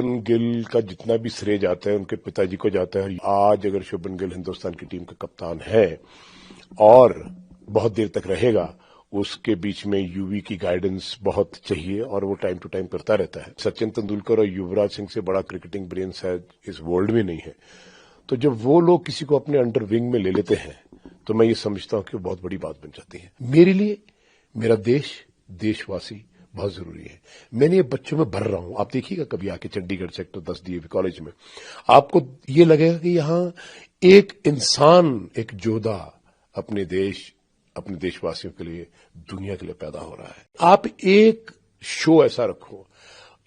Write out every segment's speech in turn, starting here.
शुभमन गिल का जितना भी श्रेय जाता है उनके पिताजी को जाता है। आज अगर शुभमन गिल हिंदुस्तान की टीम का कप्तान है और बहुत देर तक रहेगा, उसके बीच में यूवी की गाइडेंस बहुत चाहिए और वो टाइम टू टाइम करता रहता है। सचिन तेंदुलकर और युवराज सिंह से बड़ा क्रिकेटिंग ब्रेन शायद इस वर्ल्ड में नहीं है। तो जब वो लोग किसी को अपने अंडर विंग में ले लेते हैं तो मैं ये समझता हूं कि वो बहुत बड़ी बात बन जाती है। मेरे लिए मेरा देश, देशवासी बहुत जरूरी है। मैंने ये बच्चों में भर रहा हूं। आप देखिएगा कभी आके चंडीगढ़ सेक्टर 10 डीएवी कॉलेज में, आपको ये लगेगा कि यहां एक इंसान, एक योद्धा अपने देश, अपने देशवासियों के लिए, दुनिया के लिए पैदा हो रहा है। आप एक शो ऐसा रखो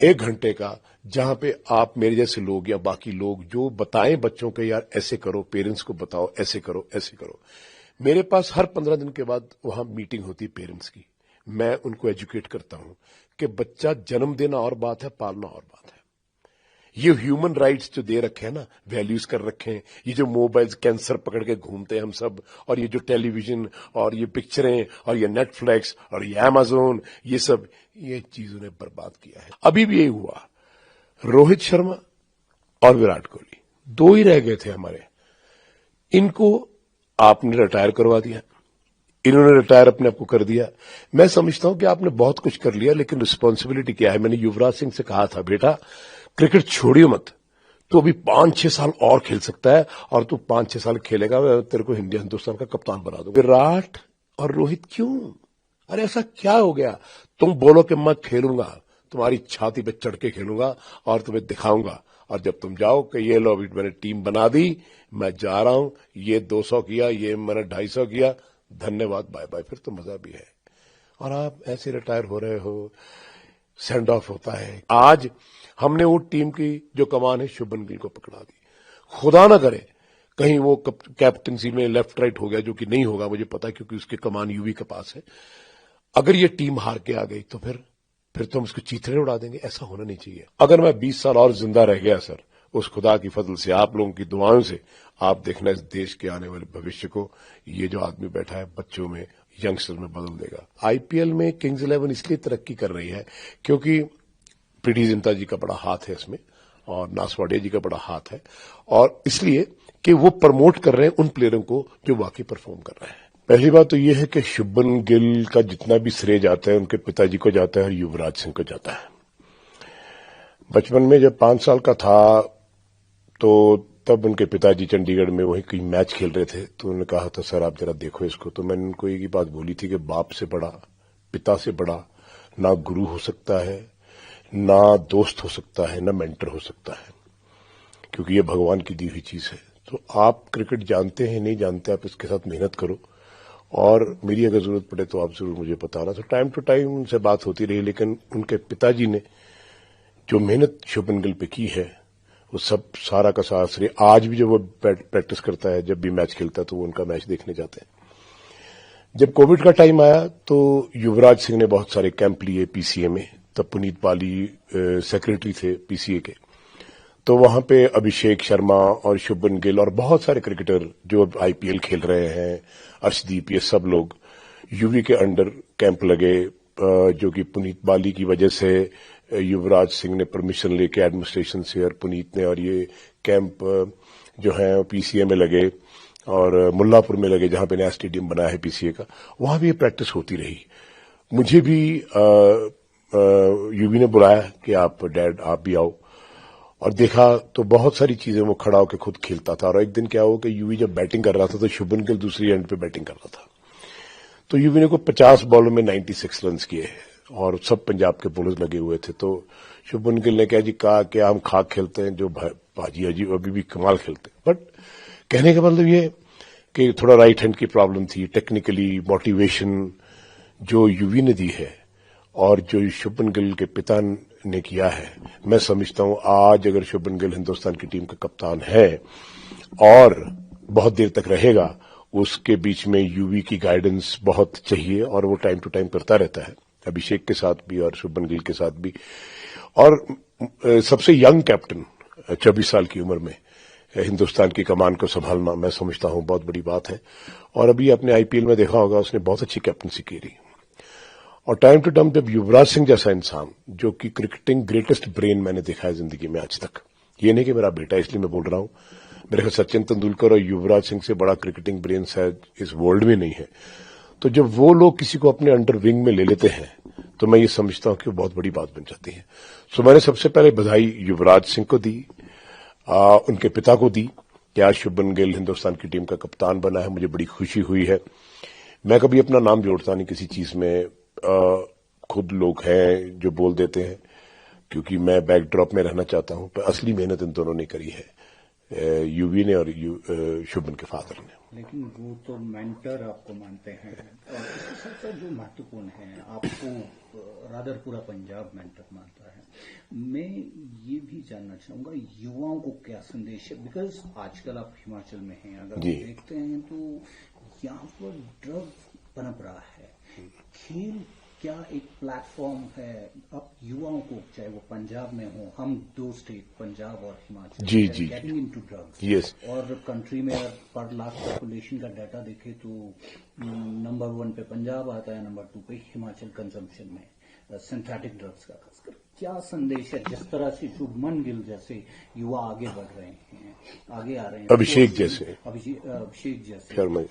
1 घंटे का, जहां पे आप मेरे जैसे लोग या बाकी लोग जो बताएं बच्चों को, यार ऐसे करो, पेरेंट्स को बताओ ऐसे करो ऐसे करो। मेरे पास हर 15 दिन के बाद वहां मीटिंग होती है पेरेंट्स की। मैं उनको एजुकेट करता हूं कि बच्चा जन्म देना और बात है, पालना और बात है। ये ह्यूमन राइट्स जो दे रखे हैं ना, वैल्यूज कर रखे हैं, ये जो मोबाइल कैंसर पकड़ के घूमते हैं हम सब, और ये जो टेलीविजन और ये पिक्चरें और ये नेटफ्लिक्स और ये अमेज़न, ये सब, ये चीजों ने बर्बाद किया है। अभी भी यही हुआ, रोहित शर्मा और विराट कोहली 2 ही रह गए थे हमारे। इनको आपने रिटायर करवा दिया, इन्होंने रिटायर अपने आप को कर दिया। मैं समझता हूं कि आपने बहुत कुछ कर लिया, लेकिन रिस्पॉन्सिबिलिटी क्या है। मैंने युवराज सिंह से कहा था, बेटा क्रिकेट छोड़ियो मत, तू अभी 5-6 साल और खेल सकता है, और तू 5-6 साल खेलेगा, मैं तेरे को हिंदुस्तान का कप्तान बना दूंगा। विराट और रोहित क्यों? अरे ऐसा क्या हो गया? तुम बोलो कि मैं खेलूंगा, तुम्हारी छाती पे चढ़ के खेलूंगा और तुम्हें दिखाऊंगा, और जब तुम जाओ कि ये लो मैंने टीम बना दी, मैं जा रहा हूं, ये 200 किया, ये मैंने 250 किया, धन्यवाद, बाय बाय, फिर तो मजा भी है। और आप ऐसे रिटायर हो रहे हो, सेंड ऑफ होता है। आज हमने वो टीम की जो कमान है शुभमन गिल को पकड़ा दी। खुदा ना करे कहीं वो कैप्टनसी में लेफ्ट राइट हो गया, जो कि नहीं होगा मुझे पता है, क्योंकि उसके कमान यूवी के पास है। अगर ये टीम हार के आ गई तो फिर तो हम उसको चीथड़े उड़ा देंगे। ऐसा होना नहीं चाहिए। अगर मैं 20 साल और जिंदा रह गया सर, उस खुदा की फजल से, आप लोगों की दुआओं से, आप देखना इस देश के आने वाले भविष्य को ये जो आदमी बैठा है बच्चों में, यंगस्टर में बदल देगा। आईपीएल में किंग्स 11 इसलिए तरक्की कर रही है क्योंकि प्रीति जिंटा जी का बड़ा हाथ है इसमें, और नासवाडिया जी का बड़ा हाथ है, और इसलिए कि वो प्रमोट कर रहे हैं उन प्लेयरों को जो वाकई परफॉर्म कर रहे हैं। पहली बात तो ये है कि शुभमन गिल का जितना भी श्रेय जाता है उनके पिताजी को जाता है और युवराज सिंह को जाता है। बचपन में जब 5 साल का था तो तब उनके पिताजी चंडीगढ़ में वही कोई मैच खेल रहे थे, तो उन्होंने कहा था सर आप जरा देखो इसको। तो मैंने उनको एक ही बात बोली थी कि बाप से बड़ा, पिता से बड़ा ना गुरु हो सकता है, ना दोस्त हो सकता है, ना मेंटर हो सकता है, क्योंकि ये भगवान की दी हुई चीज है। तो आप क्रिकेट जानते हैं नहीं जानते, आप इसके साथ मेहनत करो, और मेरी अगर जरूरत पड़े तो आप जरूर मुझे बताना। तो टाइम टू टाइम उनसे बात होती रही, लेकिन उनके पिताजी ने जो मेहनत शुभमन गिल पे की है वो सब सारा का सारा श्रेय, आज भी जब वो प्रैक्टिस करता है, जब भी मैच खेलता है तो वो उनका मैच देखने जाते हैं। जब कोविड का टाइम आया तो युवराज सिंह ने बहुत सारे कैंप लिए पीसीए में, तब पुनीत पाली सेक्रेटरी थे पीसीए के, तो वहां पे अभिषेक शर्मा और शुभमन गिल और बहुत सारे क्रिकेटर जो आईपीएल खेल रहे हैं, अर्शदीप, ये सब लोग यूवी के अंडर कैंप लगे, जो कि पुनीत बाली की वजह से युवराज सिंह ने परमिशन लेके एडमिनिस्ट्रेशन से और पुनीत ने, और ये कैंप जो है पीसीए में लगे और मुल्लापुर में लगे, जहां पे नया स्टेडियम बना है पीसीए का, वहां भी ये प्रैक्टिस होती रही। मुझे भी यूवी ने बुलाया कि आप डैड आप भी आओ, और देखा तो बहुत सारी चीजें वो खड़ा होकर खुद खेलता था। और एक दिन क्या हुआ कि यूवी जब बैटिंग कर रहा था तो शुभमन गिल दूसरी एंड पे बैटिंग कर रहा था, तो यूवी ने को 50 बॉलों में 96 रन किए और सब पंजाब के बॉलर्स लगे हुए थे। तो शुभमन गिल ने कहा कि हम खाक खेलते हैं, जो भाजी अजी अभी भी कमाल खेलते हैं। बट कहने का मतलब ये कि थोड़ा राइट हैंड की प्रॉब्लम थी, टेक्निकली मोटिवेशन जो यूवी ने दी है और जो शुभमन गिल के पिता ने किया है, मैं समझता हूं आज अगर शुभमन गिल हिंदुस्तान की टीम का कप्तान है और बहुत देर तक रहेगा, उसके बीच में यूवी की गाइडेंस बहुत चाहिए, और वो टाइम टू टाइम करता रहता है, अभिषेक के साथ भी और शुभमन गिल के साथ भी। और सबसे यंग कैप्टन 24 साल की उम्र में हिंदुस्तान की कमान को संभालना, मैं समझता हूं बहुत बड़ी बात है। और अभी आपने आईपीएल में देखा होगा, उसने बहुत अच्छी कैप्टनसी की रही। और टाइम टू टाइम जब युवराज सिंह जैसा इंसान, जो कि क्रिकेटिंग ग्रेटेस्ट ब्रेन मैंने देखा है जिंदगी में आज तक, ये नहीं कि मेरा बेटा इसलिए मैं बोल रहा हूं, मेरे ख्याल सचिन तेंदुलकर और युवराज सिंह से बड़ा क्रिकेटिंग ब्रेन शायद इस वर्ल्ड में नहीं है। तो जब वो लोग किसी को अपने अंडर विंग में ले लेते हैं तो मैं ये समझता हूं कि वो बहुत बड़ी बात बन जाती है। सो मैंने सबसे पहले बधाई युवराज सिंह को दी, उनके पिता को दी कि आज शुभमन गिल हिंदुस्तान की टीम का कप्तान बना है। मुझे बड़ी खुशी हुई है। मैं कभी अपना नाम जोड़ता नहीं किसी चीज में, खुद लोग हैं जो बोल देते हैं, क्योंकि मैं बैकड्रॉप में रहना चाहता हूं, पर असली मेहनत इन दोनों ने करी है, यूवी ने और शुभमन के फादर ने। लेकिन वो तो मेंटर आपको मानते हैं, और इसके साथ साथ जो महत्वपूर्ण है, आपको रादर पूरा पंजाब मेंटर मानता है। मैं ये भी जानना चाहूंगा युवाओं को क्या संदेश है, बिकॉज आजकल आप हिमाचल में हैं, अगर देखते हैं तो यहाँ पर ड्रग पनप रहा है। खेल क्या एक प्लेटफॉर्म है अब युवाओं को, चाहे वो पंजाब में हो, हम दो स्टेट पंजाब और Himachal, getting into drugs. Yes. और कंट्री में पर लाख पॉपुलेशन का डाटा देखे तो नंबर 1 पे पंजाब आता है, नंबर 2 पे हिमाचल कंजम्पशन में सिंथेटिक ड्रग्स का। खासकर क्या संदेश है जिस तरह से शुभमन गिल जैसे युवा आगे बढ़ रहे हैं, आगे आ रहे हैं, अभिषेक जैसे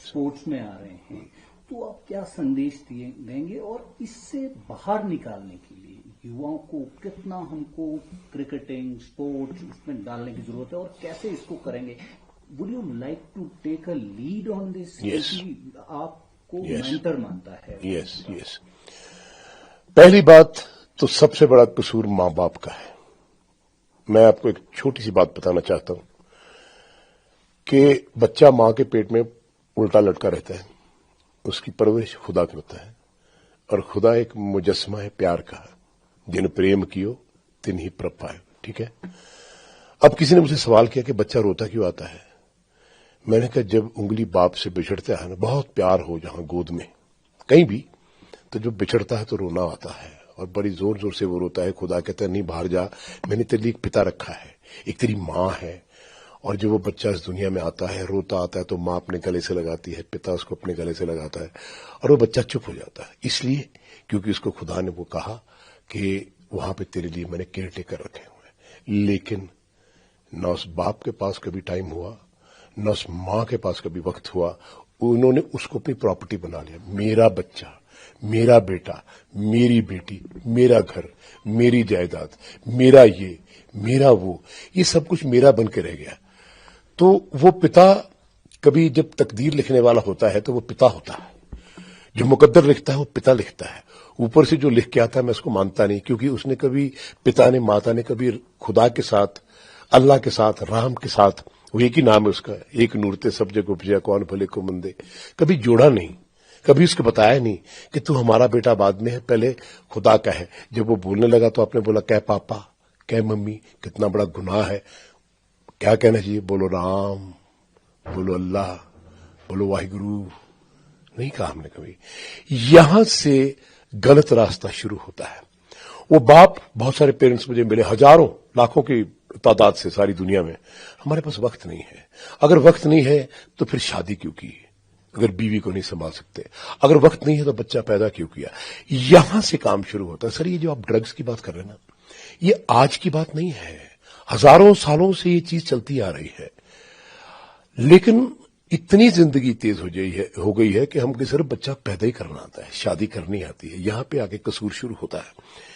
स्पोर्ट्स में आ रहे हैं, तो आप क्या संदेश देंगे? और इससे बाहर निकालने के लिए युवाओं को कितना हमको क्रिकेटिंग स्पोर्ट्स इसमें डालने की जरूरत है, और कैसे इसको करेंगे? Would you like to take a lead on this? आपको मेंटर मानता है। यस। पहली बात तो सबसे बड़ा कसूर मां बाप का है। मैं आपको एक छोटी सी बात बताना चाहता हूं कि बच्चा मां के पेट में उल्टा लटका रहता है, उसकी परवरिश खुदा करता है, और खुदा एक मुजस्मा है प्यार का, जिन प्रेम कियो तिन ही प्रभ पायो। ठीक है। अब किसी ने मुझे सवाल किया कि बच्चा रोता क्यों आता है? मैंने कहा जब उंगली बाप से बिछड़ता है ना, बहुत प्यार हो जहां गोद में कहीं भी, तो जब बिछड़ता है तो रोना आता है, और बड़ी जोर जोर से वो रोता है। खुदा कहता है नहीं बाहर जा, मैंने तेरे लिए एक पिता रखा है, एक तेरी मां है। और जब वो बच्चा इस दुनिया में आता है, रोता आता है, तो मां अपने गले से लगाती है, पिता उसको अपने गले से लगाता है, और वो बच्चा चुप हो जाता है। इसलिए क्योंकि उसको खुदा ने वो कहा कि वहां पे तेरे लिए मैंने केयर टेकर रखे हुए हैं। लेकिन न उस बाप के पास कभी टाइम हुआ, न उस मां के पास कभी वक्त हुआ। उन्होंने उसको अपनी प्रॉपर्टी बना लिया। मेरा बच्चा, मेरा बेटा, मेरी बेटी, मेरा घर, मेरी जायदाद, मेरा ये, मेरा वो, ये सब कुछ मेरा बन के रह गया। तो वो पिता कभी जब तकदीर लिखने वाला होता है तो वो पिता होता है, जो मुकद्दर लिखता है वो पिता लिखता है। ऊपर से जो लिख के आता है मैं उसको मानता नहीं, क्योंकि उसने कभी, पिता ने, माता ने कभी खुदा के साथ, अल्लाह के साथ, राम के साथ, वो एक ही नाम है उसका, एक नूरते सब जग उपजा कौन भले को मंदे, कभी जोड़ा नहीं, कभी उसको बताया नहीं कि तू हमारा बेटा बाद में है, पहले खुदा का है। जब वो बोलने लगा तो आपने बोला कह पापा, कह मम्मी, कितना बड़ा गुनाह है, क्या कहना चाहिए? बोलो राम, बोलो अल्लाह, बोलो वाहिगुरु। नहीं कहा हमने कभी। यहां से गलत रास्ता शुरू होता है। वो बाप, बहुत सारे पेरेंट्स मुझे मिले, हजारों लाखों की तादाद से सारी दुनिया में। हमारे पास वक्त नहीं है। अगर वक्त नहीं है तो फिर शादी क्यों की? अगर बीवी को नहीं संभाल सकते, अगर वक्त नहीं है तो बच्चा पैदा क्यों किया? यहां से काम शुरू होता है। सर ये जो आप ड्रग्स की बात कर रहे हैं ना, ये आज की बात नहीं है, हजारों सालों से ये चीज चलती आ रही है। लेकिन इतनी जिंदगी तेज हो गई है कि हमको सिर्फ बच्चा पैदा ही करना आता है, शादी करनी आती है। यहां पे आके कसूर शुरू होता है।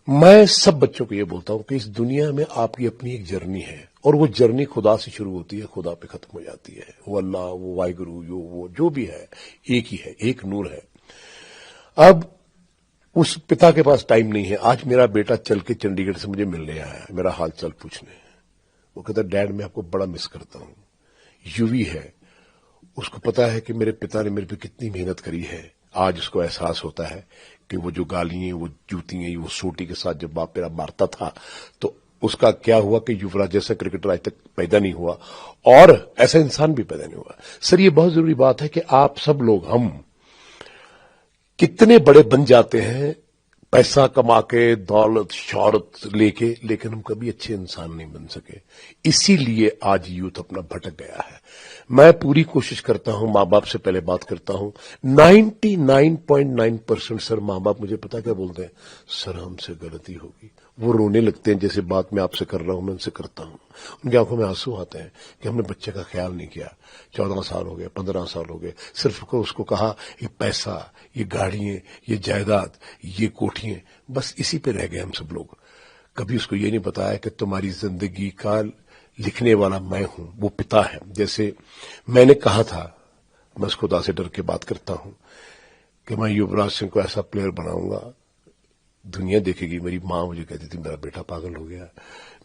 मैं सब बच्चों को ये बोलता हूं कि इस दुनिया में आपकी अपनी एक जर्नी है, और वो जर्नी खुदा से शुरू होती है, खुदा पे खत्म हो जाती है। वो अल्लाह, वो वाहिगुरु, वो जो भी है, एक ही है, एक नूर है। अब उस पिता के पास टाइम नहीं है। आज मेरा बेटा चल के चंडीगढ़ से मुझे मिलने आया है, मेरा हाल चाल पूछने। वो कहता डैड मैं आपको बड़ा मिस करता हूं। यूवी है, उसको पता है कि मेरे पिता ने मेरे पे कितनी मेहनत करी है। आज उसको एहसास होता है कि वो जो गालियां, वो जूतियां, वो सोटी के साथ जब बाप मेरा मारता था, तो उसका क्या हुआ कि युवराज जैसा क्रिकेटर आज तक पैदा नहीं हुआ, और ऐसा इंसान भी पैदा नहीं हुआ। सर ये बहुत जरूरी बात है कि आप सब लोग, हम कितने बड़े बन जाते हैं पैसा कमा के, दौलत शौहरत लेके, लेकिन हम कभी अच्छे इंसान नहीं बन सके। इसीलिए आज यूथ अपना भटक गया है। मैं पूरी कोशिश करता हूं, मां बाप से पहले बात करता हूं। 99.9% सर मां बाप मुझे पता क्या बोलते हैं, सर हमसे गलती होगी। वो रोने लगते हैं, जैसे बात मैं आपसे कर रहा हूं मैं उनसे करता हूं। उनकी आंखों में आंसू आते हैं कि हमने बच्चे का ख्याल नहीं किया। 14 साल हो गए, 15 साल हो गए, सिर्फ उसको कहा ये पैसा, ये गाड़ियां, ये जायदाद, ये कोठियां, बस इसी पे रह गए हम सब लोग। कभी उसको ये नहीं बताया कि तुम्हारी जिंदगी का लिखने वाला मैं हूं, वो पिता है। जैसे मैंने कहा था, मैं उस खुदा से डर के बात करता हूं कि मैं युवराज सिंह को ऐसा प्लेयर बनाऊंगा, दुनिया देखेगी। मेरी मां मुझे कहती थी मेरा बेटा पागल हो गया,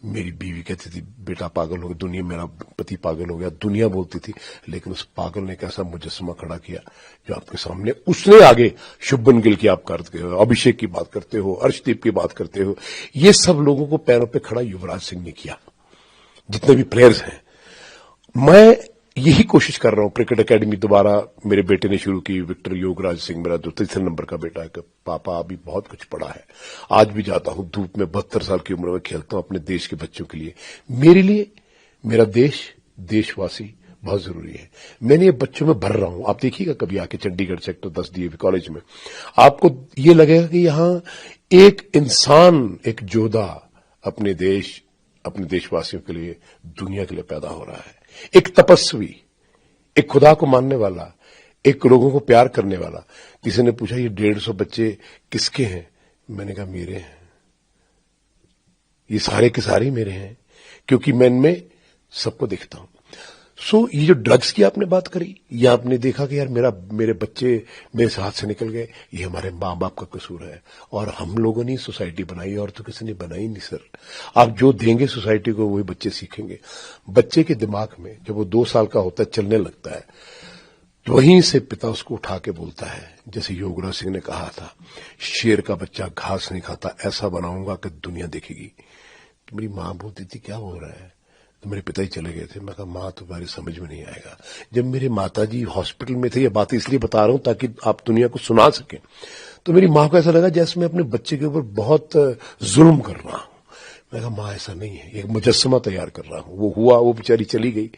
मेरी बीवी कहती थी बेटा पागल हो गया, दुनिया मेरा पति पागल हो गया, दुनिया बोलती थी। लेकिन उस पागल ने एक ऐसा मुजस्समा खड़ा किया जो आपके सामने, उसने आगे शुभमन गिल की आप करते हो, अभिषेक की बात करते हो, अर्शदीप की बात करते हो, ये सब लोगों को पैरों पे खड़ा युवराज सिंह ने किया, जितने भी प्लेयर्स हैं। मैं यही कोशिश कर रहा हूं, क्रिकेट एकेडमी दोबारा मेरे बेटे ने शुरू की, विक्टर योगराज सिंह मेरा जो 3 नंबर का बेटा है, कि पापा अभी बहुत कुछ पढ़ा है। आज भी जाता हूं धूप में, 72 साल की उम्र में खेलता हूं अपने देश के बच्चों के लिए। मेरे लिए मेरा देश, देशवासी बहुत जरूरी है। मैंने ये बच्चों में भर रहा हूं। आप देखिएगा कभी आके चंडीगढ़ सेक्टर 10 डीएवी कॉलेज में, आपको ये लगेगा कि यहां एक इंसान, एक योद्धा अपने देश, अपने देशवासियों के लिए, दुनिया के लिए पैदा हो रहा है। एक तपस्वी, एक खुदा को मानने वाला, एक लोगों को प्यार करने वाला। किसी ने पूछा ये 150 बच्चे किसके हैं, मैंने कहा मेरे हैं। ये सारे के सारे मेरे हैं, क्योंकि मैं इनमें सबको देखता हूं। सो ये जो ड्रग्स की आपने बात करी, या आपने देखा कि यार मेरे बच्चे मेरे हाथ से निकल गए, ये हमारे मां बाप का कसूर है। और हम लोगों ने सोसाइटी बनाई, और तो किसी ने बनाई नहीं सर। आप जो देंगे सोसाइटी को वही बच्चे सीखेंगे। बच्चे के दिमाग में जब वो 2 साल का होता है, चलने लगता है, तो वहीं से पिता उसको उठा के बोलता है, जैसे योगराज सिंह ने कहा था, शेर का बच्चा घास नहीं खाता, ऐसा बनाऊंगा कि दुनिया देखेगी। तो मेरी मां बोलती थी क्या हो रहा है, तो मेरे पिताजी चले गए थे। मैं कहा मां तुम्हारी समझ में नहीं आएगा। जब मेरे माताजी हॉस्पिटल में थे, ये बात इसलिए बता रहा हूं ताकि आप दुनिया को सुना सकें, तो मेरी मां को ऐसा लगा जैसे मैं अपने बच्चे के ऊपर बहुत जुल्म कर रहा हूं। मैं कहा मां ऐसा नहीं है, एक मुजस्समा तैयार कर रहा हूं। वो हुआ, वो बेचारी चली गई,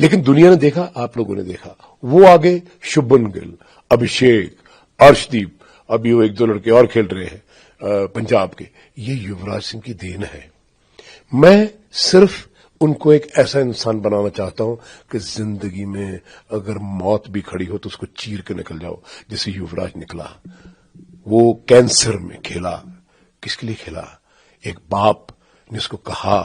लेकिन दुनिया ने देखा, आप लोगों ने देखा, वो आगे शुभमन गिल, अभिषेक, अर्शदीप, अभी वो 1-2 लड़के और खेल रहे हैं पंजाब के। ये युवराज सिंह की देन है। मैं सिर्फ उनको एक ऐसा इंसान बनाना चाहता हूं कि जिंदगी में अगर मौत भी खड़ी हो तो उसको चीर के निकल जाओ, जैसे युवराज निकला। वो कैंसर में खेला, किसके लिए खेला? एक बाप ने उसको कहा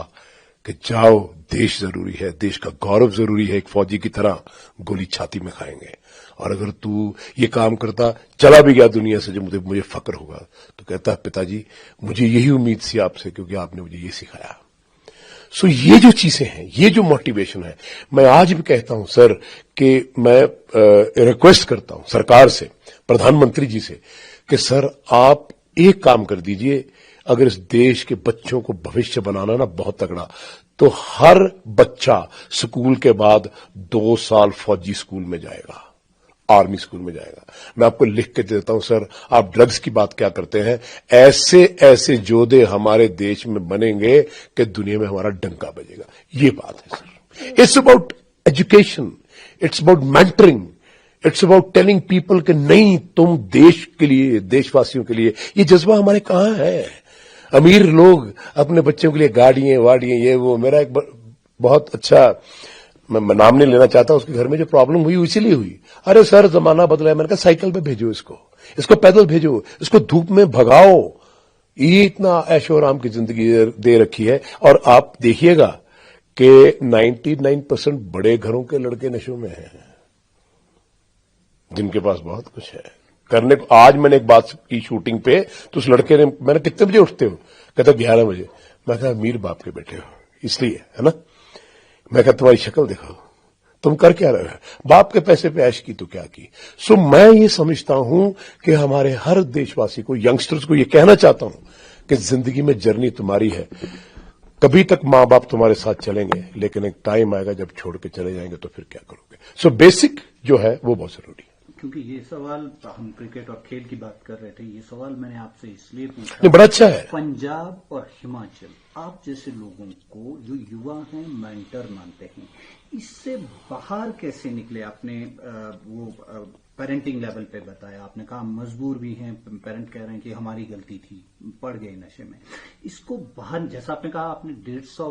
कि जाओ, देश जरूरी है, देश का गौरव जरूरी है, एक फौजी की तरह गोली छाती में खाएंगे। और अगर तू ये काम करता, चला भी गया दुनिया से, जो मुझे फक्र होगा। तो कहता पिताजी मुझे यही उम्मीद थी आपसे, क्योंकि आपने मुझे ये सिखाया। सो ये जो चीजें हैं, ये जो मोटिवेशन है, मैं आज भी कहता हूं सर कि मैं रिक्वेस्ट करता हूं सरकार से, प्रधानमंत्री जी से, कि सर आप एक काम कर दीजिए, अगर इस देश के बच्चों को भविष्य बनाना ना बहुत तगड़ा, तो हर बच्चा स्कूल के बाद 2 साल फौजी स्कूल में जाएगा, आर्मी स्कूल में जाएगा। मैं आपको लिख के देता हूं सर, आप ड्रग्स की बात क्या करते हैं, ऐसे ऐसे योद्धे हमारे देश में बनेंगे कि दुनिया में हमारा डंका बजेगा। ये बात है sir. It's about education, it's about mentoring, it's about telling people कि नहीं, तुम देश के लिए, देशवासियों के लिए। ये जज्बा हमारे कहां है? अमीर लोग अपने बच्चों के लिए गाड़ियां वाड़ियां, ये वो। मेरा एक बहुत अच्छा, मैं नाम नहीं लेना चाहता, उसके घर में जो प्रॉब्लम हुई इसीलिए हुई। अरे सर जमाना बदला है। मैंने कहा साइकिल पे भेजो इसको पैदल भेजो, इसको धूप में भगाओ। ये इतना ऐशो आराम की जिंदगी दे रखी है। और आप देखिएगा कि 99% बड़े घरों के लड़के नशों में हैं, जिनके पास बहुत कुछ है करने को। आज मैंने एक बात की शूटिंग पे, तो उस लड़के ने, मैंने कितने बजे उठते हो, कहता 11 बजे। मैं कहा अमीर बाप के बेटे हो इसलिए, है ना। मैं कहा तुम्हारी शक्ल देखो, तुम कर क्या रहे हो, बाप के पैसे पे ऐश की तो क्या की। सो मैं ये समझता हूं कि हमारे हर देशवासी को, यंगस्टर्स को ये कहना चाहता हूं कि जिंदगी में जर्नी तुम्हारी है। कभी तक मां बाप तुम्हारे साथ चलेंगे, लेकिन एक टाइम आएगा जब छोड़ के चले जाएंगे, तो फिर क्या करोगे। सो बेसिक जो है वो बहुत जरूरी है। क्योंकि ये सवाल, हम क्रिकेट और खेल की बात कर रहे थे, ये सवाल मैंने आपसे इसलिए पूछा, नहीं, बड़ा अच्छा है। पंजाब और हिमाचल, आप जैसे लोगों को जो युवा हैं मेंटर मानते हैं, इससे बाहर कैसे निकले? आपने वो पेरेंटिंग लेवल पे बताया, आपने कहा मजबूर भी हैं, पेरेंट कह रहे हैं कि हमारी गलती थी, पड़ गए नशे में। इसको बाहर, जैसा आपने कहा, आपने 150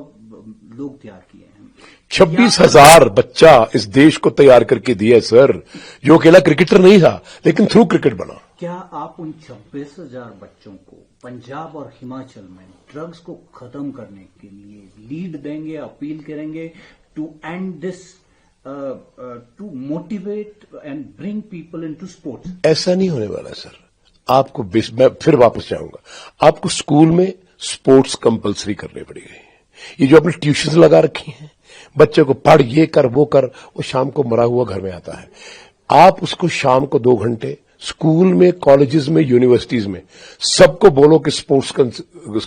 लोग तैयार किए हैं, 26,000 बच्चा इस देश को तैयार करके दिया है सर, जो अकेला क्रिकेटर नहीं था लेकिन थ्रू क्रिकेट बना। क्या आप उन 26,000 बच्चों को पंजाब और हिमाचल में ड्रग्स को खत्म करने के लिए लीड देंगे, अपील करेंगे to and this, to motivate and bring people into sports? ऐसा नहीं होने वाला सर। आपको मैं फिर वापस जाऊंगा, आपको स्कूल में स्पोर्ट्स कंपलसरी करनी पड़ेगी। ये जो आपने ट्यूशन लगा रखी हैं, बच्चे को पढ़, ये कर वो कर, वो शाम को मरा हुआ घर में आता है। आप उसको शाम को 2 घंटे स्कूल में, कॉलेजेस में, यूनिवर्सिटीज में सबको बोलो कि स्पोर्ट्स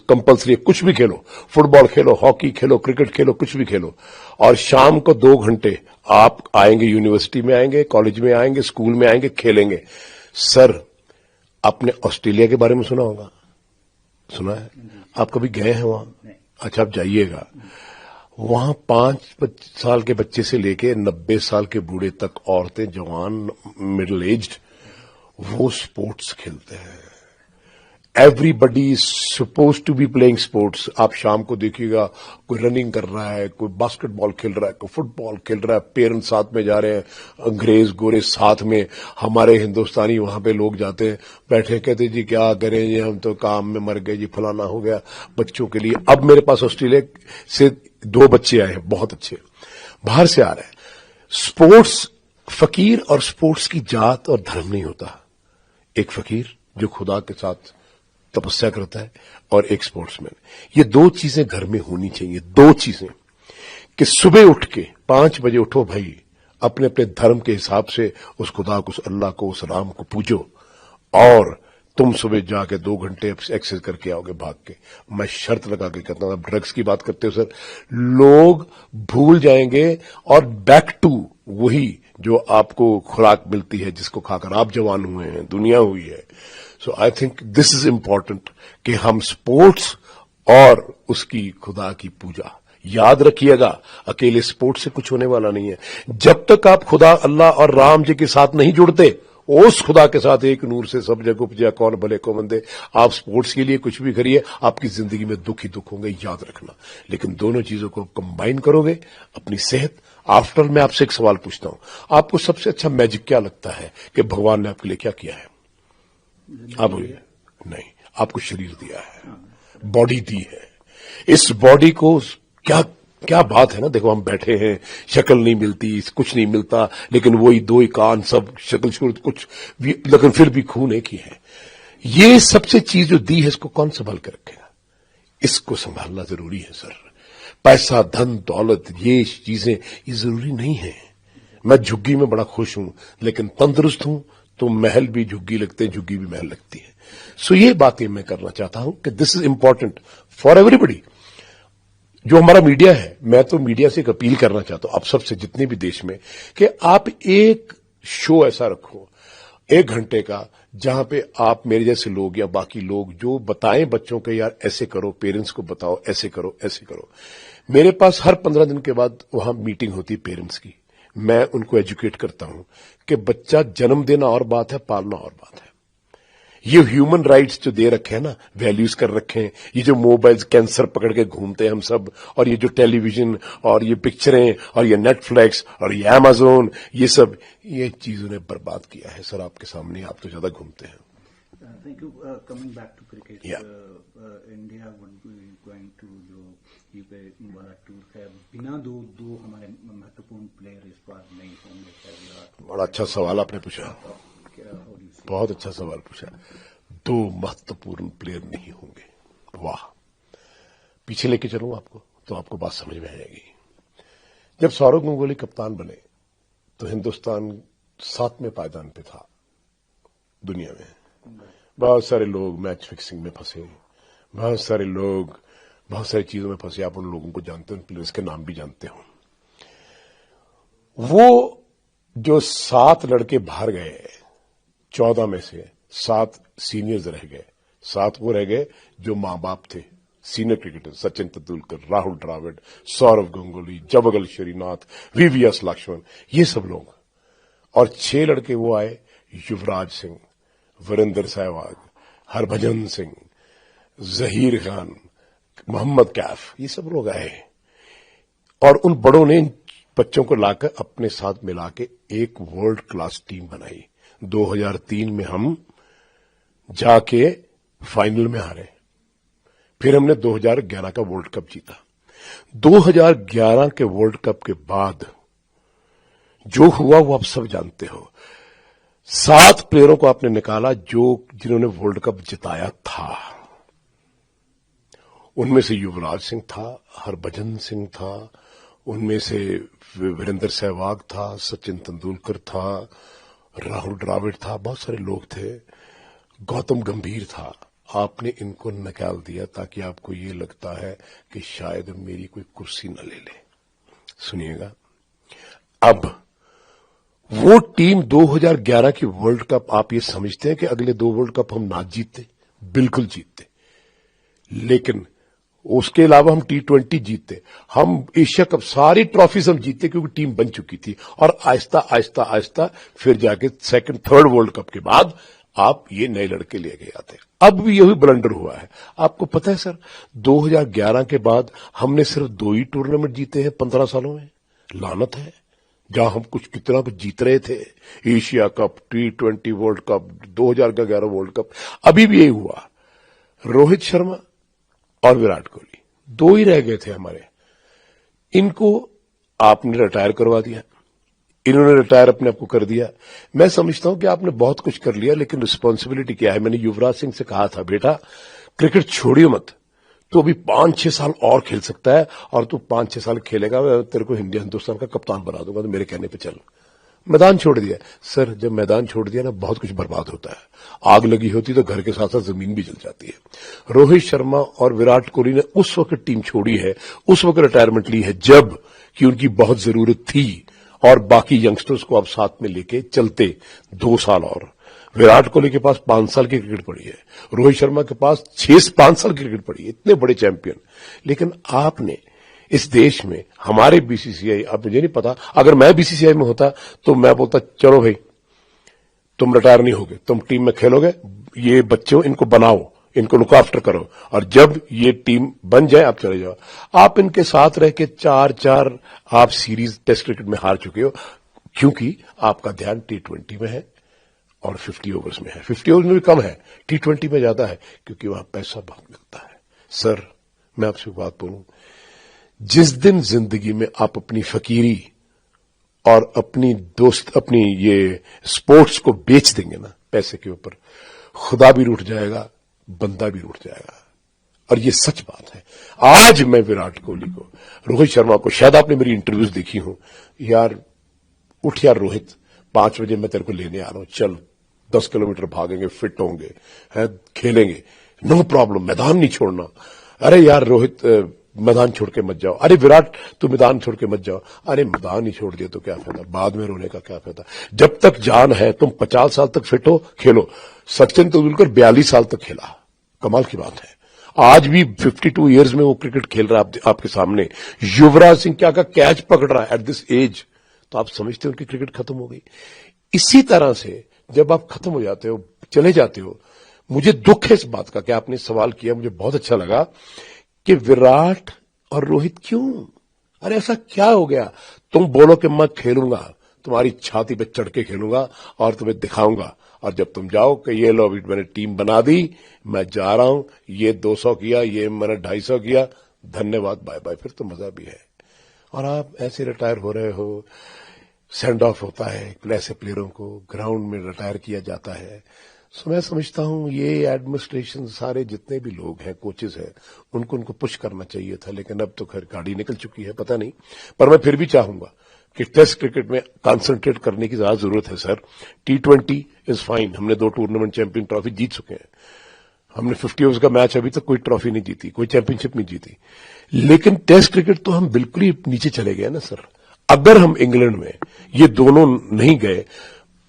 कंपलसरी है। कुछ भी खेलो, फुटबॉल खेलो, हॉकी खेलो, क्रिकेट खेलो, कुछ भी खेलो, और शाम को 2 घंटे आप आएंगे, यूनिवर्सिटी में आएंगे, कॉलेज में आएंगे, स्कूल में आएंगे, खेलेंगे। सर, आपने ऑस्ट्रेलिया के बारे में सुना होगा, सुना है? आप कभी गए हैं वहां? अच्छा, आप जाइएगा। वहां 5 साल के बच्चे से लेके 90 साल के बूढ़े तक, औरतें, जवान, मिडिल एज्ड, वो स्पोर्ट्स खेलते हैं। Everybody is suppose to be playing sports. आप शाम को देखिएगा, कोई रनिंग कर रहा है, कोई बास्केटबॉल खेल रहा है, कोई फुटबॉल खेल रहा है, पेरेंट्स साथ में जा रहे हैं, अंग्रेज गोरे साथ में। हमारे हिंदुस्तानी वहां पे लोग जाते हैं, बैठे, कहते जी क्या करें जी, हम तो काम में मर गए जी, फलाना हो गया बच्चों के लिए। अब मेरे पास ऑस्ट्रेलिया से 2 बच्चे आए हैं, बहुत अच्छे, बाहर से आ रहे हैं। स्पोर्ट्स, फकीर और स्पोर्ट्स की जात और धर्म नहीं होता। एक फकीर जो खुदा के साथ तपस्या करता है, और एक स्पोर्ट्समैन। ये 2 चीजें घर में होनी चाहिए। 2 चीजें, कि सुबह उठ के 5 बजे उठो भाई, अपने अपने धर्म के हिसाब से उस खुदा को, उस अल्लाह को, उस राम को पूजो, और तुम सुबह जाके 2 घंटे एक्सरसाइज करके आओगे भाग के। मैं शर्त लगा के कहता हूं, अब ड्रग्स की बात करते हो सर, लोग भूल जाएंगे और बैक टू वही जो आपको खुराक मिलती है, जिसको खाकर आप जवान हुए हैं, दुनिया हुई है। So I think this is important कि हम स्पोर्ट्स और उसकी खुदा की पूजा, याद रखिएगा, अकेले स्पोर्ट्स से कुछ होने वाला नहीं है। जब तक आप खुदा, अल्लाह और राम जी के साथ नहीं जुड़ते, उस खुदा के साथ एक नूर से सब जग उपजा, कौन भले को मंदे। आप स्पोर्ट्स के लिए कुछ भी करिए, आपकी जिंदगी में दुख ही दुख होंगे, याद रखना। लेकिन दोनों चीजों को कंबाइन करोगे, अपनी सेहत। आफ्टर, मैं आपसे एक सवाल पूछता हूं, आपको सबसे अच्छा मैजिक क्या लगता है कि भगवान ने आपके लिए क्या किया है? आप बोलिए। नहीं, आपको शरीर दिया है, बॉडी दी है। इस बॉडी को क्या क्या बात है ना, देखो हम बैठे हैं, शक्ल नहीं मिलती, कुछ नहीं मिलता, लेकिन वही 2 ही कान, सब शक्ल सूरत कुछ भी, लेकिन फिर भी खून एक ही है। ये सबसे चीज जो दी है, इसको कौन संभाल के रखेगा? इसको संभालना जरूरी है सर। पैसा, धन, दौलत, ये चीजें ये जरूरी नहीं है। मैं झुग्गी में बड़ा खुश हूं, लेकिन तंदुरुस्त हूं तो महल भी झुग्गी लगते हैं, झुग्गी भी महल लगती है। सो ये बातें मैं करना चाहता हूं कि this is important for everybody. जो हमारा मीडिया है, मैं तो मीडिया से एक अपील करना चाहता हूं आप सबसे, जितने भी देश में, कि आप एक शो ऐसा रखो 1 घंटे का, जहां पे आप मेरे जैसे लोग या बाकी लोग जो बताएं बच्चों को, यार ऐसे करो, पेरेंट्स को बताओ, ऐसे करो, ऐसे करो। मेरे पास हर 15 दिन के बाद वहां मीटिंग होती है पेरेंट्स की। मैं उनको एजुकेट करता हूं कि बच्चा जन्म देना और बात है, पालना और बात है। ये ह्यूमन राइट्स जो दे रखे हैं ना, वैल्यूज कर रखे हैं, ये जो मोबाइल कैंसर पकड़ के घूमते हैं हम सब, और ये जो टेलीविजन और ये पिक्चरें और ये नेटफ्लिक्स और ये अमेज़न, ये सब, ये चीजों ने बर्बाद किया है सर आपके सामने। आप तो ज्यादा घूमते हैं। Thank you. Coming back to cricket, Yeah. India would be going to जो यूके वाला टूर है, बिना दो हमारे महत्वपूर्ण प्लेयर इस बार नहीं होंगे। विराट, बड़ा अच्छा सवाल आपने पूछा, बहुत अच्छा सवाल पूछा। 2 महत्वपूर्ण प्लेयर नहीं होंगे, वाह। पीछे लेके चलूं आपको तो आपको बात समझ में आ जाएगी। जब सौरव गंगुली कप्तान बने तो हिंदुस्तान 7वें पायदान पे था दुनिया में। बहुत सारे लोग मैच फिक्सिंग में फंसे, बहुत सारे लोग बहुत सारी चीजों में फंसे। आप उन लोगों को जानते हो, उन प्लेयर्स के नाम भी जानते हो। वो जो 7 लड़के बाहर गए, 14 में से 7 सीनियर्स रह गए, 7 वो रह गए जो मां बाप थे, senior cricketer, Sachin Tendulkar, Rahul Dravid, Sourav Ganguly, Javagal Srinath, VVS Laxman, ये सब लोग। और 6 लड़के वो आए, युवराज सिंह, वीरेंद्र सहवाग, हरभजन सिंह, जहीर खान, मोहम्मद कैफ, ये सब लोग आए। और उन बड़ों ने इन बच्चों को लाकर अपने साथ मिला के एक वर्ल्ड क्लास टीम बनाई। 2003 में हम जाके फाइनल में हारे, फिर हमने 2011 का वर्ल्ड कप जीता। 2011 के वर्ल्ड कप के बाद जो हुआ वो आप सब जानते हो। 7 प्लेयरों को आपने निकाला जिन्होंने वर्ल्ड कप जिताया था। उनमें से युवराज सिंह था, हरभजन सिंह था, उनमें से वीरेंद्र सहवाग था, सचिन तेंदुलकर था, राहुल द्रविड़ था, बहुत सारे लोग थे, गौतम गंभीर था। आपने इनको निकाल दिया ताकि आपको ये लगता है कि शायद मेरी कोई कुर्सी न ले ले। सुनिएगा, अब वो टीम 2011 की वर्ल्ड कप, आप ये समझते हैं कि अगले 2 वर्ल्ड कप हम ना जीतते? बिल्कुल जीतते, लेकिन उसके अलावा हम T20 जीतते, हम एशिया कप, सारी ट्रॉफीज हम जीतते क्योंकि टीम बन चुकी थी। और आहिस्ता आहिस्ता आहिस्ता फिर जाके 2nd 3rd वर्ल्ड कप के बाद आप ये नए लड़के ले गए आते। अब भी यही ब्लंडर हुआ है। आपको पता है सर, 2011 के बाद हमने सिर्फ 2 ही टूर्नामेंट जीते हैं 15 सालों में। लानत है, जहां हम कितना कुछ जीत रहे थे, Asia cup, T20 world cup, 2011 world cup. अभी भी यही हुआ, रोहित शर्मा और विराट कोहली 2 ही रह गए थे हमारे। इनको आपने रिटायर करवा दिया, इन्होंने रिटायर अपने आप को कर दिया। मैं समझता हूं कि आपने बहुत कुछ कर लिया, लेकिन रिस्पांसिबिलिटी क्या है? मैंने युवराज सिंह से कहा था, बेटा क्रिकेट छोड़िए मत, तो अभी 5-6 साल और खेल सकता है, और तू 5-6 साल खेलेगा, मैं तेरे को हिंदुस्तान का कप्तान बना दूंगा, तो मेरे कहने पे चल। मैदान छोड़ दिया। सर, जब मैदान छोड़ दिया ना, बहुत कुछ बर्बाद होता है। आग लगी होती तो घर के साथ साथ जमीन भी जल जाती है। रोहित शर्मा और विराट कोहली ने उस वक्त टीम छोड़ी है, उस वक्त रिटायरमेंट ली है जब कि उनकी बहुत जरूरत थी, और बाकी यंगस्टर्स को आप साथ में लेके चलते 2 साल और। विराट कोहली के पास 5 साल की क्रिकेट पड़ी है, रोहित शर्मा के पास 5 साल की क्रिकेट पड़ी है, इतने बड़े चैंपियन। लेकिन आपने इस देश में, हमारे बीसीसीआई, अब मुझे नहीं पता, अगर मैं बीसीसीआई में होता तो मैं बोलता, चलो भाई तुम रिटायर नहीं होगे, तुम टीम में खेलोगे, ये बच्चों इनको बनाओ, इनको लुक आफ्टर करो, और जब ये टीम बन जाए आप चले जाओ। आप इनके साथ रह के 4-4 आप सीरीज टेस्ट क्रिकेट में हार चुके हो, क्योंकि आपका ध्यान T20 में है और 50 ओवर्स में है। 50 ओवर्स में भी कम है, T20 में ज्यादा है, क्योंकि वहां पैसा बहुत मिलता है। सर, मैं आपसे एक बात बोलूं, जिस दिन जिंदगी में आप अपनी फकीरी और अपनी ये स्पोर्ट्स को बेच देंगे ना पैसे के ऊपर, खुदा भी रूठ जाएगा, बंदा भी रूठ जाएगा। और ये सच बात है। आज मैं विराट कोहली को, रोहित शर्मा को, शायद आपने मेरी इंटरव्यूज देखी हो, यार उठ यार रोहित, 5 बजे मैं तेरे को लेने आ रहा हूं, चल 10 किलोमीटर भागेंगे, फिट होंगे, है खेलेंगे, नो प्रॉब्लम, मैदान नहीं छोड़ना। अरे यार रोहित, मैदान छोड़ के मत जाओ। अरे विराट, तू मैदान छोड़ के मत जाओ। अरे मैदान ही छोड़ दिया तो क्या फायदा, बाद में रोने का क्या फायदा। जब तक जान है, तुम 50 साल तक फिट हो, खेलो। सचिन तेंदुलकर 42 साल तक खेला, कमाल की बात है। आज भी 52 इयर्स में वो क्रिकेट खेल रहा है आपके सामने। युवराज सिंह क्या का कैच पकड़ रहा है एट दिस एज, तो आप समझते हो उनकी क्रिकेट खत्म हो गई। इसी तरह से जब आप खत्म हो जाते हो, चले जाते हो, मुझे दुख है इस बात का कि आपने सवाल किया, मुझे बहुत अच्छा लगा कि विराट और रोहित क्यों, अरे ऐसा क्या हो गया? तुम बोलो कि मैं खेलूंगा, तुम्हारी छाती पे चढ़ के खेलूंगा और तुम्हें दिखाऊंगा, और जब तुम जाओ कि ये लो मैंने टीम बना दी, मैं जा रहा हूं, ये 200 किया, ये मैंने 250 किया, धन्यवाद, बाय बाय, फिर तो मजा भी है। और आप ऐसे रिटायर हो रहे हो, सेंड ऑफ होता है ऐसे प्लेयरों को, ग्राउंड में रिटायर किया जाता है। सो मैं समझता हूं ये एडमिनिस्ट्रेशन, सारे जितने भी लोग हैं, कोचेज हैं, उनको पुश करना चाहिए था, लेकिन अब तो खैर गाड़ी निकल चुकी है, पता नहीं। पर मैं फिर भी चाहूंगा कि टेस्ट क्रिकेट में कंसंट्रेट करने की ज्यादा जरूरत है सर। T20 इज फाइन, हमने 2 टूर्नामेंट चैंपियन ट्रॉफी जीत चुके हैं, हमने 50 ओवर्स का मैच अभी तक कोई ट्रॉफी नहीं जीती, कोई चैंपियनशिप नहीं जीती, लेकिन टेस्ट क्रिकेट तो हम बिल्कुल ही नीचे चले गए ना सर। अगर हम इंग्लैंड में ये दोनों नहीं गए।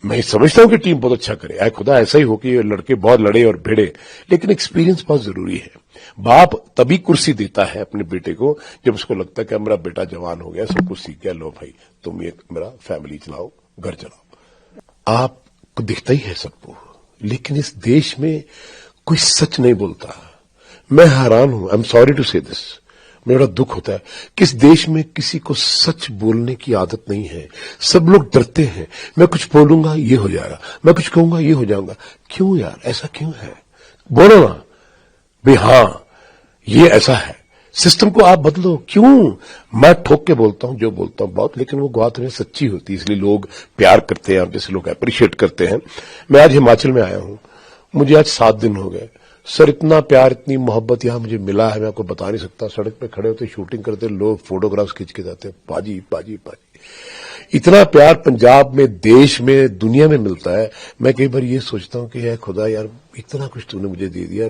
मैं समझता हूं कि टीम बहुत अच्छा करे, आए खुदा ऐसा ही हो कि ये लड़के बहुत लड़े और भिड़े, लेकिन एक्सपीरियंस बहुत जरूरी है। बाप तभी कुर्सी देता है अपने बेटे को जब उसको लगता है कि मेरा बेटा जवान हो गया, सब कुछ सीख गया, लो भाई तुम ये मेरा फैमिली चलाओ, घर चलाओ। आपको दिखता ही है सबको, लेकिन इस देश में कोई सच नहीं बोलता। मैं हैरान हूं, आई एम सॉरी टू से दिस, मेरा दुख होता है किस देश में किसी को सच बोलने की आदत नहीं है। सब लोग डरते हैं, मैं कुछ बोलूंगा ये हो जाएगा, मैं कुछ कहूंगा ये हो जाऊंगा। क्यों यार, ऐसा क्यों है? बोलो ना भाई, हां ये ऐसा है, सिस्टम को आप बदलो। क्यों? मैं ठोक के बोलता हूं जो बोलता हूं बहुत, लेकिन वो बात में सच्ची होती है, इसलिए लोग प्यार करते हैं, आप जैसे लोग अप्रिशिएट करते हैं। मैं आज हिमाचल में आया हूं, मुझे आज 7 दिन हो गए सर, इतना प्यार इतनी मोहब्बत यहां मुझे मिला है, मैं आपको बता नहीं सकता। सड़क पे खड़े होते, शूटिंग करते, लोग फोटोग्राफ्स खींच के जाते हैं, पाजी पाजी पाजी। इतना प्यार पंजाब में, देश में, दुनिया में मिलता है। मैं कई बार ये सोचता हूं कि है खुदा यार, इतना कुछ तूने मुझे दे दिया,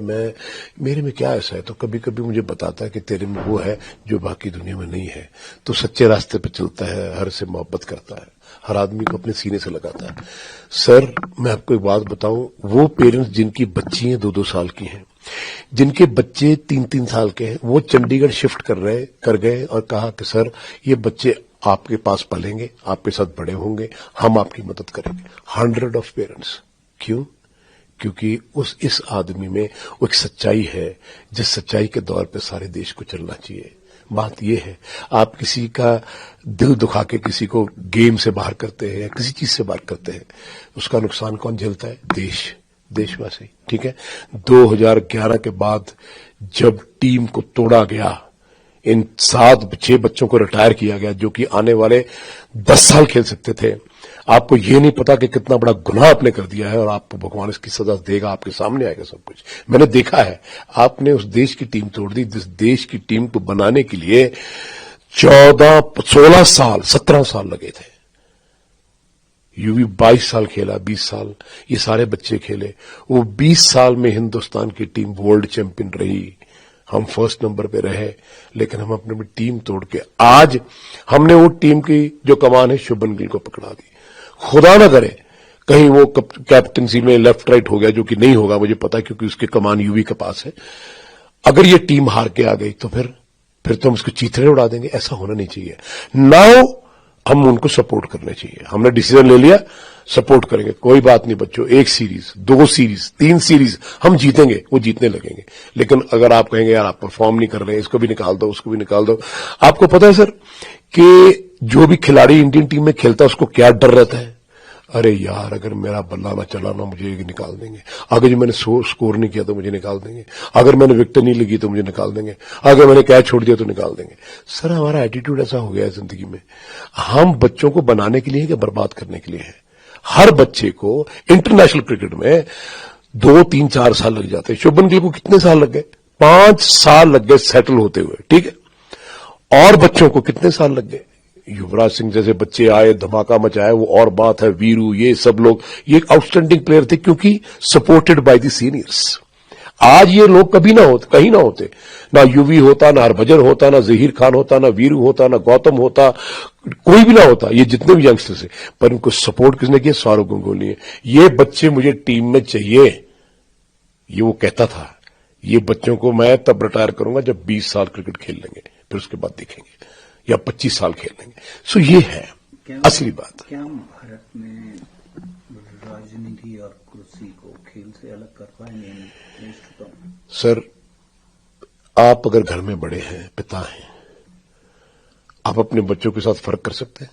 मेरे में क्या ऐसा है? तो कभी कभी मुझे बताता है कि तेरे में वो है जो बाकी दुनिया में नहीं है। तो सच्चे रास्ते पे चलता है, हर से मोहब्बत करता है, हर आदमी को अपने सीने से लगाता है। सर मैं आपको एक बात बताऊं, वो पेरेंट्स जिनकी बच्चियां 2-2 साल की हैं, जिनके बच्चे 3-3 साल के हैं, वो चंडीगढ़ शिफ्ट कर गए और कहा कि सर ये बच्चे आपके पास पलेंगे, आपके साथ बड़े होंगे, हम आपकी मदद करेंगे। 100 ऑफ पेरेंट्स। क्यों? क्योंकि इस आदमी में वो एक सच्चाई है, जिस सच्चाई के दौर पे सारे देश को चलना चाहिए। बात यह है, आप किसी का दिल दुखा के किसी को गेम से बाहर करते हैं या किसी चीज से बाहर करते हैं, उसका नुकसान कौन झेलता है? देशवासी। ठीक है, 2011 के बाद जब टीम को तोड़ा गया, इन 7-6 बच्चों को रिटायर किया गया जो कि आने वाले 10 साल खेल सकते थे। आपको ये नहीं पता कि कितना बड़ा गुनाह आपने कर दिया है और आपको भगवान इसकी सजा देगा, आपके सामने आएगा सब कुछ। मैंने देखा है, आपने उस देश की टीम तोड़ दी, जिस देश की टीम को बनाने के लिए 16 साल 17 साल लगे थे। यूवी 22 साल खेला, 20 साल ये सारे बच्चे खेले। वो 20 साल में हिंदुस्तान की टीम वर्ल्ड चैंपियन रही, हम फर्स्ट नंबर पे रहे, लेकिन हम अपनी टीम तोड़ के आज हमने वो टीम की जो कमान है शुभमन गिल को पकड़ा दी। खुदा ना करे कहीं वो कैप्टनसी में लेफ्ट राइट हो गया, जो कि नहीं होगा मुझे पता है, क्योंकि उसके कमान यूवी के पास है। अगर ये टीम हार के आ गई तो फिर तो हम उसको चीथड़े उड़ा देंगे। ऐसा होना नहीं चाहिए। नाउ हम उनको सपोर्ट करने चाहिए। हमने डिसीजन ले लिया, सपोर्ट करेंगे, कोई बात नहीं बच्चों, 1 सीरीज 2 सीरीज 3 सीरीज हम जीतेंगे, वो जीतने लगेंगे। लेकिन अगर आप कहेंगे यार आप परफॉर्म नहीं कर रहे हैं, इसको भी निकाल दो, उसको भी निकाल दो। आपको पता है सर कि जो भी खिलाड़ी इंडियन टीम में खेलता है उसको क्या डर रहता है? अरे यार अगर मेरा बल्ला ना चला ना, मुझे निकाल देंगे। अगर जो मैंने स्कोर नहीं किया तो मुझे निकाल देंगे। अगर मैंने विकेट नहीं लगी तो मुझे निकाल देंगे। अगर मैंने कैच छोड़ दिया तो निकाल देंगे। सर हमारा एटीट्यूड ऐसा हो गया है जिंदगी में। हम बच्चों को बनाने के लिए कि बर्बाद करने के लिए है? हर बच्चे को इंटरनेशनल क्रिकेट में 2, 3, 4 साल लग जाते हैं। शुभमन गिल को कितने साल लग गए? 5 साल लग गए सेटल होते हुए। ठीक है, और बच्चों को कितने साल लग गए? युवराज सिंह जैसे बच्चे आए, धमाका मचाया, वो और बात है। वीरू, ये सब लोग ये आउटस्टैंडिंग प्लेयर थे क्योंकि सपोर्टेड बाय द सीनियर्स। आज ये लोग कभी ना होते, कहीं ना होते, ना यूवी होता, ना हरभजन होता, ना जहीर खान होता, ना वीरू होता, ना गौतम होता, कोई भी ना होता, ये जितने भी यंगस्टर्स हैं। पर इनको सपोर्ट किसने किया? सौरव गंगोली ने। ये बच्चे मुझे टीम में चाहिए, ये वो कहता था। ये बच्चों को मैं तब रिटायर करूंगा जब 20 साल क्रिकेट खेल लेंगे, फिर उसके बाद देखेंगे, या 25 साल खेल लेंगे। सो ये है असली बात। क्या भारत में राजनीति और कुर्सी को खेल से अलग कर पाएंगे? सर आप अगर घर में बड़े हैं, पिता हैं, आप अपने बच्चों के साथ फर्क कर सकते हैं?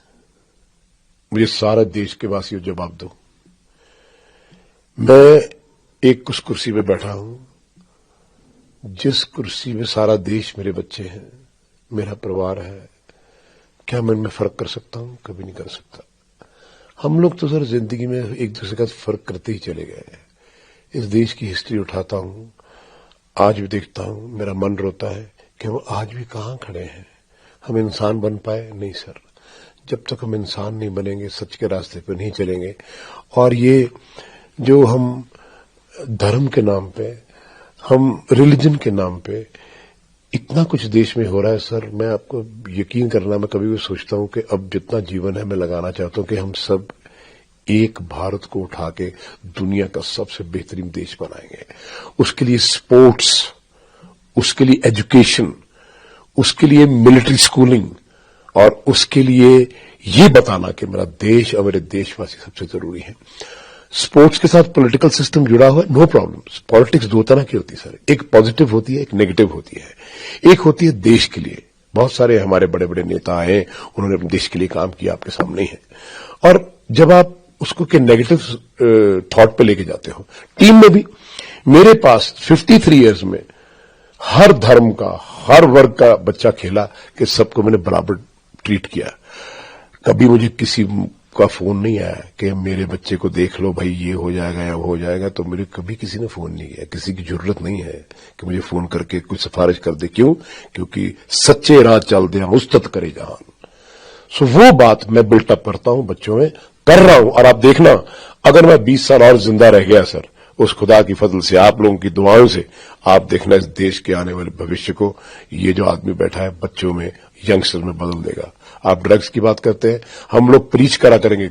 मुझे सारा देश के वासियों जवाब दो। मैं एक उस कुर्सी पे बैठा हूं जिस कुर्सी में सारा देश मेरे बच्चे हैं, मेरा परिवार है। क्या मैं इनमें फर्क कर सकता हूं? कभी नहीं कर सकता। हम लोग तो सर जिंदगी में एक दूसरे का फर्क करते ही चले गए हैं। इस देश की हिस्ट्री उठाता हूं, आज भी देखता हूं, मेरा मन रोता है कि हम आज भी कहां खड़े हैं। हम इंसान बन पाए? नहीं सर, जब तक हम इंसान नहीं बनेंगे, सच के रास्ते पर नहीं चलेंगे। और ये जो हम धर्म के नाम पे, हम रिलीजन के नाम पे इतना कुछ देश में हो रहा है सर, मैं आपको यकीन करना, मैं कभी भी सोचता हूं कि अब जितना जीवन है मैं लगाना चाहता हूं कि हम सब एक भारत को उठा के दुनिया का सबसे बेहतरीन देश बनाएंगे। उसके लिए स्पोर्ट्स, उसके लिए एजुकेशन, उसके लिए मिलिट्री स्कूलिंग, और उसके लिए ये बताना कि मेरा देश और मेरे देशवासी सबसे जरूरी है। स्पोर्ट्स के साथ पॉलिटिकल सिस्टम जुड़ा हुआ है, नो प्रॉब्लम। पॉलिटिक्स दो तरह की होती है सर, एक पॉजिटिव होती है, एक नेगेटिव होती है। एक होती है देश के लिए, बहुत सारे हमारे बड़े बड़े नेता हैं, उन्होंने अपने देश के लिए काम किया, आपके सामने ही है। और जब आप उसको के नेगेटिव थॉट पे लेके जाते हो, टीम में भी मेरे पास 53 इयर्स में हर धर्म का, हर वर्ग का बच्चा खेला कि सबको मैंने बराबर ट्रीट किया। कभी मुझे किसी का फोन नहीं आया कि मेरे बच्चे को देख लो भाई, ये हो जाएगा या वो हो जाएगा, तो मुझे कभी किसी ने फोन नहीं किया। किसी की जरूरत नहीं है कि मुझे फोन करके कुछ सिफारिश कर दे। क्यों? क्योंकि सच्चे राह चल दे उस्तत करे जहान। सो वो बात मैं बिल्टअप करता हूं, बच्चों में कर रहा हूं। और आप देखना, अगर मैं 20 साल और जिंदा रह गया सर, उस खुदा की फजल से, आप लोगों की दुआओं से, आप देखना इस देश के आने वाले भविष्य को ये जो आदमी बैठा है बच्चों में, यंगस्टर में बदल देगा। आप ड्रग्स की बात करते हैं, हम लोग प्रीच करा करेंगे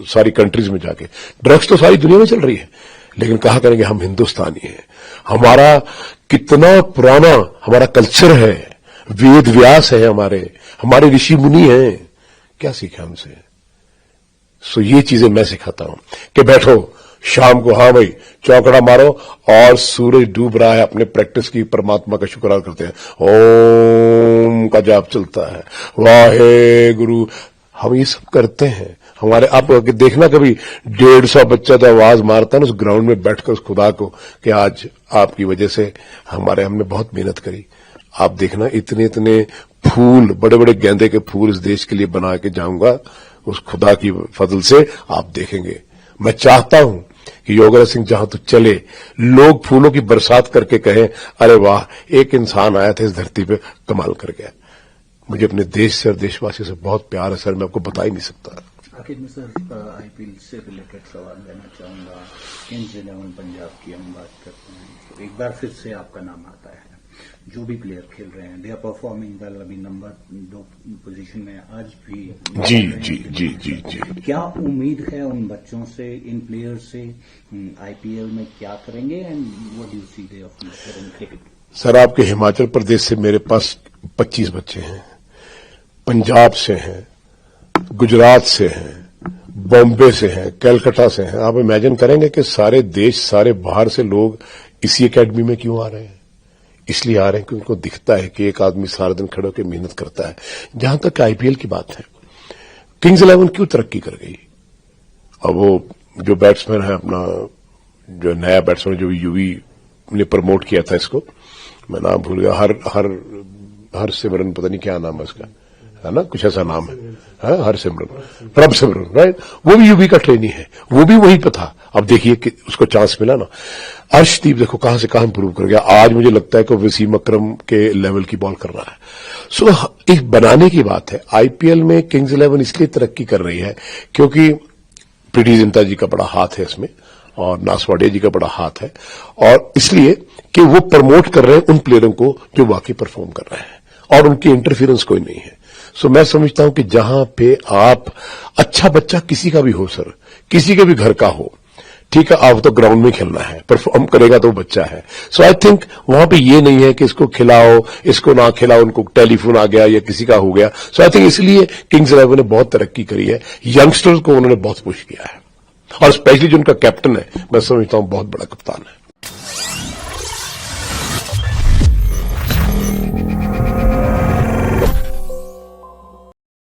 सारी कंट्रीज में जाके, ड्रग्स तो सारी दुनिया में चल रही है, लेकिन कहा करेंगे हम हिंदुस्तानी हैं। हमारा कितना पुराना हमारा कल्चर है, वेद व्यास है, हमारे ऋषि मुनि हैं, क्या सीखा हमसे? सो ये चीजें मैं सिखाता हूं कि बैठो शाम को, हाँ भाई चौकड़ा मारो, और सूरज डूब रहा है, अपने प्रैक्टिस की परमात्मा का शुक्र करते हैं, ओम का जाप चलता है, वाहे गुरु, हम ये सब करते हैं। हमारे आप देखना, कभी 150 बच्चा तो आवाज मारता है ना उस ग्राउंड में बैठकर उस खुदा को कि आज आपकी वजह से हमने बहुत मेहनत करी। आप देखना, इतने इतने फूल, बड़े बड़े गेंदे के फूल इस देश के लिए बना के जाऊंगा उस खुदा की फजल से, आप देखेंगे। मैं चाहता हूं कि योगेंद्र सिंह जहां तो चले, लोग फूलों की बरसात करके कहें, अरे वाह, एक इंसान आया था इस धरती पे, कमाल कर गया। मुझे अपने देश से और देशवासियों से बहुत प्यार है सर, मैं आपको बता ही नहीं सकता। आखिर में सर, आईपीएल से रिलेटेड सवाल लेना चाहूंगा। किंग्स 11 पंजाब की हम बात करते हैं तो एक बार फिर से आपका नाम आता है। जो भी प्लेयर खेल रहे हैं, दे आर परफॉर्मिंग वेल। अभी नंबर 2 पोजीशन में आज भी जी। क्या उम्मीद है उन बच्चों से, इन प्लेयर से, आईपीएल में क्या करेंगे, and what do you see their future in cricket? Sir, आपके हिमाचल प्रदेश से मेरे पास 25 बच्चे हैं, पंजाब से हैं, गुजरात से हैं, बॉम्बे से हैं, कलकत्ता से हैं। आप इमेजिन करेंगे कि सारे देश, सारे बाहर से लोग इसी एकेडमी में क्यों आ रहे हैं? इसलिए आ रहे हैं कि उनको दिखता है कि एक आदमी सारा दिन खड़े होकर मेहनत करता है। जहां तक आईपीएल की बात है, किंग्स 11 क्यों तरक्की कर गई? अब वो जो बैट्समैन है, अपना जो नया बैट्समैन जो यूवी ने प्रमोट किया था इसको, मैं नाम भूल गया, हर सिमरन, पता नहीं क्या नाम है उसका, है ना, कुछ ऐसा नाम है, हर सिमरन, प्रभ सिमरन, राइट? वो भी यूवी का ट्रेनी है, वो भी वहीं पे था। अब देखिए कि उसको चांस मिला ना। अर्शदीप देखो कहां से कहां इंप्रूव कर गया। आज मुझे लगता है कि वसीम अकरम के लेवल की बॉल कर रहा है। सो एक बनाने की बात है। आईपीएल में किंग्स 11 इसलिए तरक्की कर रही है क्योंकि प्रीति जिंटा जी का बड़ा हाथ है इसमें, और नासवाड़िया जी का बड़ा हाथ है, और इसलिए कि वो प्रमोट कर रहे हैं उन प्लेयरों को जो वाकई परफॉर्म कर रहे हैं, और उनकी इंटरफियरेंस कोई नहीं है। सो मैं समझता हूं कि जहां पे आप, अच्छा बच्चा किसी का भी हो सर, किसी के भी घर का हो, ठीक है, आप तो ग्राउंड में खेलना है, परफॉर्म करेगा तो बच्चा है। सो आई थिंक वहां पे ये नहीं है कि इसको खिलाओ, इसको ना खिलाओ, उनको टेलीफोन आ गया या किसी का हो गया। सो आई थिंक इसलिए किंग्स 11 ने बहुत तरक्की करी है, यंगस्टर्स को उन्होंने बहुत पुश किया है, और स्पेशली जो उनका कैप्टन है, मैं समझता हूं बहुत बड़ा कप्तान है।